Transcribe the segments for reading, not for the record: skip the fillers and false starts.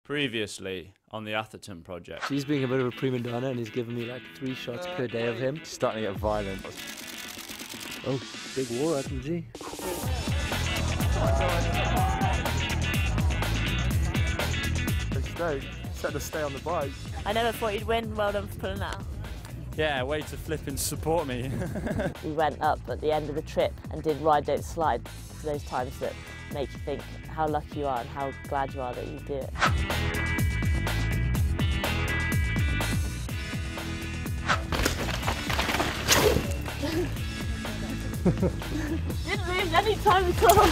Previously on the Atherton Project. He's being a bit of a prima donna and he's giving me like 3 shots per day of him. He's starting to get violent. Oh, big war, I can see. Set to stay on the bike. I never thought you'd win. Well done for pulling out. Yeah, way to flip and support me. We went up at the end of the trip and did ride, don't slide. Those times that make you think how lucky you are and how glad you are that you do it. Didn't lose any time at all.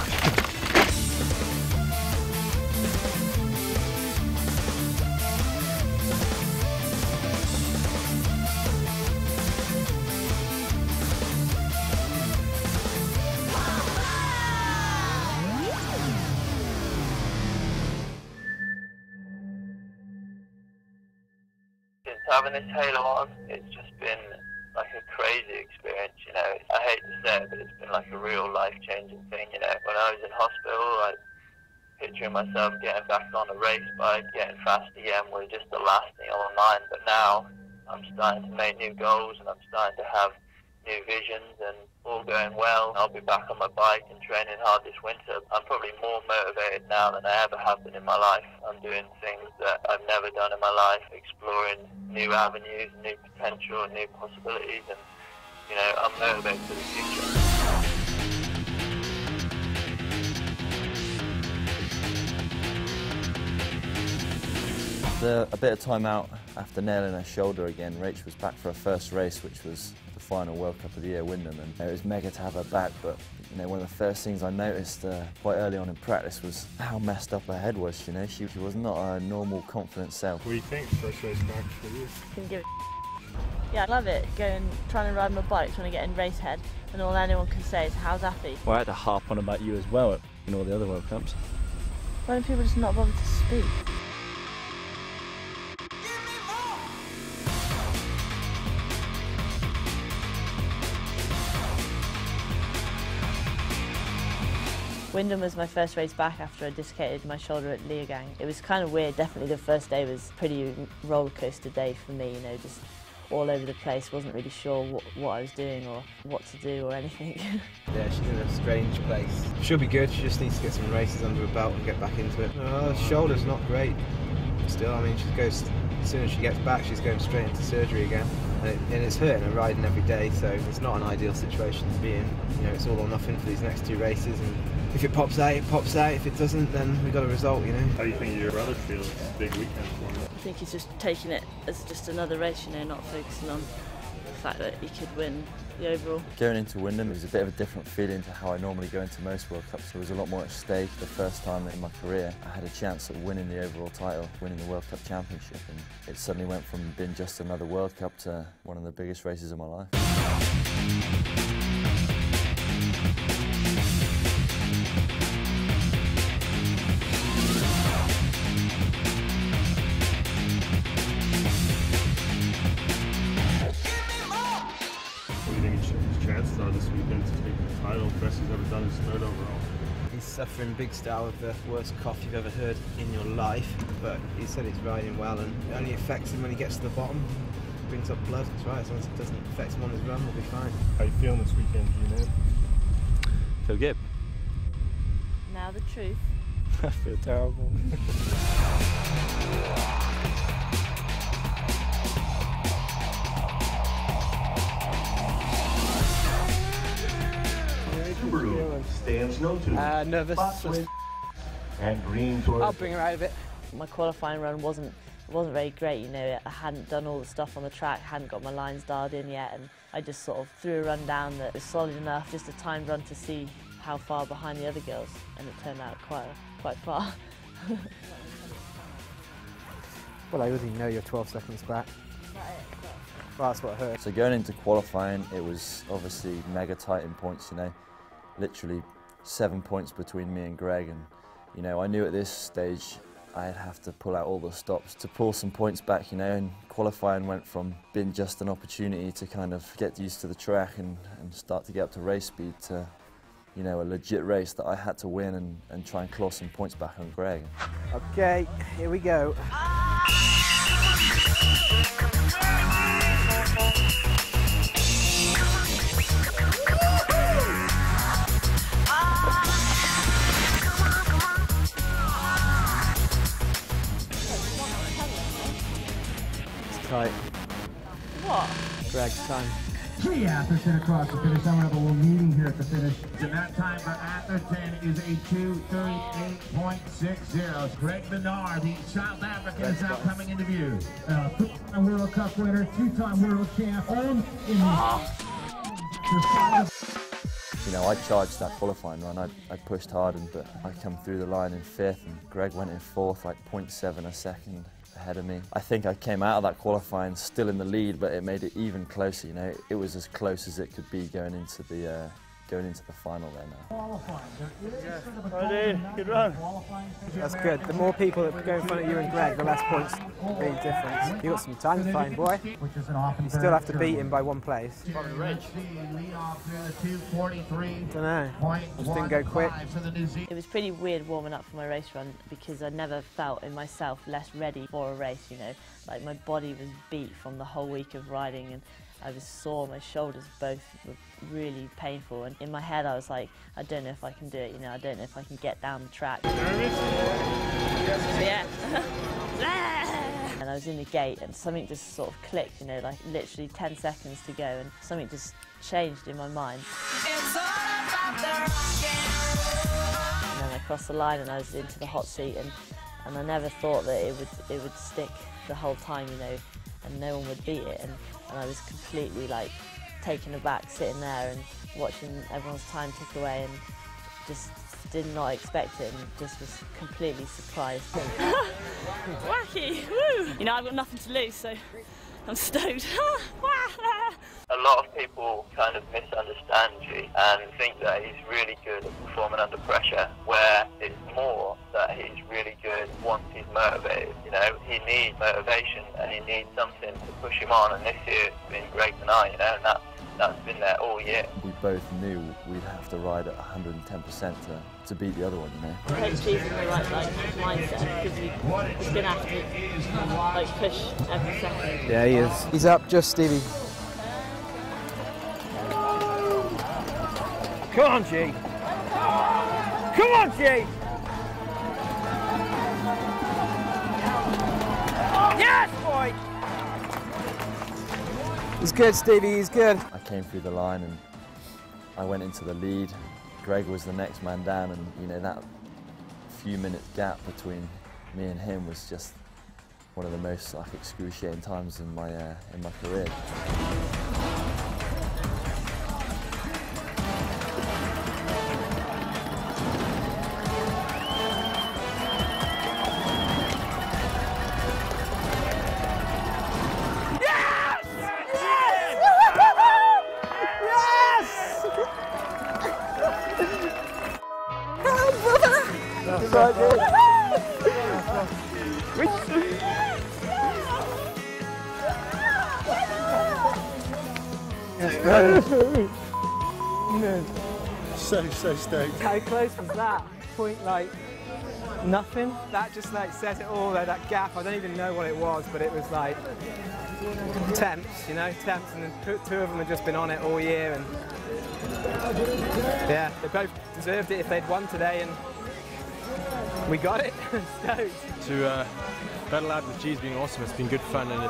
Since having this halo on, it's just been like a crazy experience, you know. I hate to say it, but it's been like a real life-changing thing, you know. When I was in hospital, like, picturing myself getting back on a race bike, getting fast again was just the last thing on my mind. But now, I'm starting to make new goals and I'm starting to have new visions, and all going well. I'll be back on my bike and training hard this winter. I'm probably more motivated now than I ever have been in my life. I'm doing things that I've never done in my life, exploring new avenues, new potential, and new possibilities, and you know, I'm motivated for the future. After a bit of time out, after nailing her shoulder again, Rach was back for her first race, which was the final World Cup of the Year, Wyndham, and it was mega to have her back. But you know, one of the first things I noticed quite early on in practice was how messed up her head was. You know, she was not her normal confident self. What do you think? First race back for you? Can give a yeah, I love it. Trying to ride my bike, trying to get in race head, and all anyone can say is, "How's Appy?" Well, I had to harp on about you as well in all the other World Cups. Why do people just not bother to speak? Wyndham was my first race back after I dislocated my shoulder at Leogang. It was kind of weird. Definitely the first day was pretty roller coaster day for me, you know, just all over the place. Wasn't really sure what I was doing or what to do or anything. Yeah, she's in a strange place. She'll be good, she just needs to get some races under her belt and get back into it. Her shoulder's not great still. I mean, as soon as she gets back, she's going straight into surgery again. And it's hurting her riding every day, so it's not an ideal situation to be in. You know, it's all or nothing for these next 2 races, and if it pops out, it pops out. If it doesn't, then we've got a result, you know. How do you think your brother feels? It's a big weekend for him. I think he's just taking it as just another race, you know, not focusing on the fact that he could win the overall. Going into Wyndham was a bit of a different feeling to how I normally go into most World Cups. There was a lot more at stake. The first time in my career I had a chance at winning the overall title, winning the World Cup Championship, and it suddenly went from being just another World Cup to one of the biggest races of my life. Chances are this weekend to take the title. Best he's ever done is 3rd overall. He's suffering big style with the worst cough you've ever heard in your life, but he said he's riding well, and it only affects him when he gets to the bottom. Brings up blood, that's right, as long as it doesn't affect him on his run, we'll be fine. How you feeling this weekend, you know? Feel good. Now the truth. I feel terrible. Stands no to. Nervous. And green towards. I'll bring her out of it. My qualifying run wasn't very great, you know. I hadn't done all the stuff on the track, hadn't got my lines dialed in yet, and I just sort of threw a run down that was solid enough, just a timed run to see how far behind the other girls, and it turned out quite far. Well, I already know you're 12 seconds back. Well, that's what I heard. So going into qualifying, it was obviously mega tight in points, you know. Literally 7 points between me and Greg, and you know, I knew at this stage I'd have to pull out all the stops to pull some points back, you know, and qualifying went from being just an opportunity to kind of get used to the track and start to get up to race speed to, you know, a legit race that I had to win and try and claw some points back on Greg. Okay, here we go. It's tight. What? Greg's time. 3 Atherton across the finish line. We'll have a little meeting here at the finish. And that time for Atherton is a 2:38.60. Greg Menard, the South African, is now coming into view. Three-time World Cup winner, 2-time world champ, on in You know, I charged that qualifying run. I pushed hard, but I come through the line in 5th, and Greg went in 4th, like 0.7 a second ahead of me. I think I came out of that qualifying still in the lead, but it made it even closer. You know, it was as close as it could be going into the final there now. Ready, good run. That's good. The more people that go in front of you and Greg, the less points make a difference. You got some time to find, boy. You still have to beat him by 1 place. Don't know. Just didn't go quick. It was pretty weird warming up for my race run because I never felt in myself less ready for a race, you know. Like my body was beat from the whole week of riding, and I was sore, my shoulders both were really painful, and in my head I was like, I don't know if I can do it, you know, I don't know if I can get down the track. Yeah. And I was in the gate and something just sort of clicked, you know, like literally 10 seconds to go, and something just changed in my mind. And then I crossed the line and I was into the hot seat, and I never thought that it would stick the whole time, you know, and no one would beat it, and I was completely like taken aback sitting there and watching everyone's time tick away, and just did not expect it and just was completely surprised. Wacky! Woo! You know, I've got nothing to lose, so I'm stoked. A lot of people kind of misunderstand G and think that he's really good at performing under pressure, where it's more that he's really good once he's motivated. You know, he needs motivation and he needs something to push him on, and this year it's been Greg and I, you know, and that's been there all year. We both knew we'd have to ride at 110% to beat the other one, you know. Coach Steve's in the right mindset because he's going to have to like push every second. Yeah, he is. He's up, just Stevie. Come on, G. Come on, G. Yes, boy. He's good, Stevie, he's good. I came through the line and I went into the lead. Greg was the next man down, and you know, that few minute gap between me and him was just one of the most like excruciating times in my career. So stoked. How close was that? Point like nothing. That just like says it all there, that gap. I don't even know what it was, but it was like temps, you know, temps, and then two of them had just been on it all year, and yeah, they both deserved it if they'd won today, and we got it. Stoked. To battle out with G's been awesome. It's been good fun, and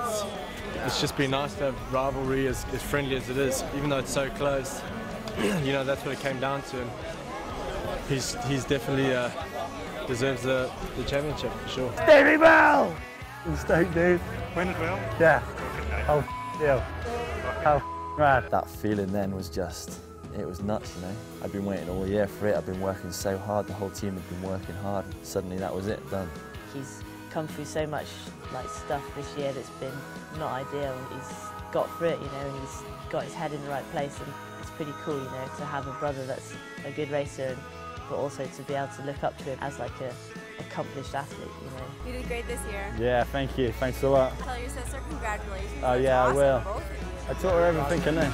it's just been nice to have rivalry as friendly as it is, even though it's so close. You know, that's what it came down to, and he's definitely deserves the championship for sure. Stevie Bell! I'm stoked, dude. Win as well? Yeah. Oh, yeah. How rad. That feeling then was just, it was nuts, you know. I'd been waiting all year for it. I'd been working so hard. The whole team had been working hard. Suddenly that was it, done. He's come through so much like stuff this year that's been not ideal. He's got through it, you know, and he's got his head in the right place, and it's pretty cool, you know, to have a brother that's a good racer, but also to be able to look up to him as like a accomplished athlete, you know. You did great this year. Yeah, thank you. Thanks a lot. Tell your sister congratulations. Oh yeah, awesome. I will. Both of you. I taught her everything I know.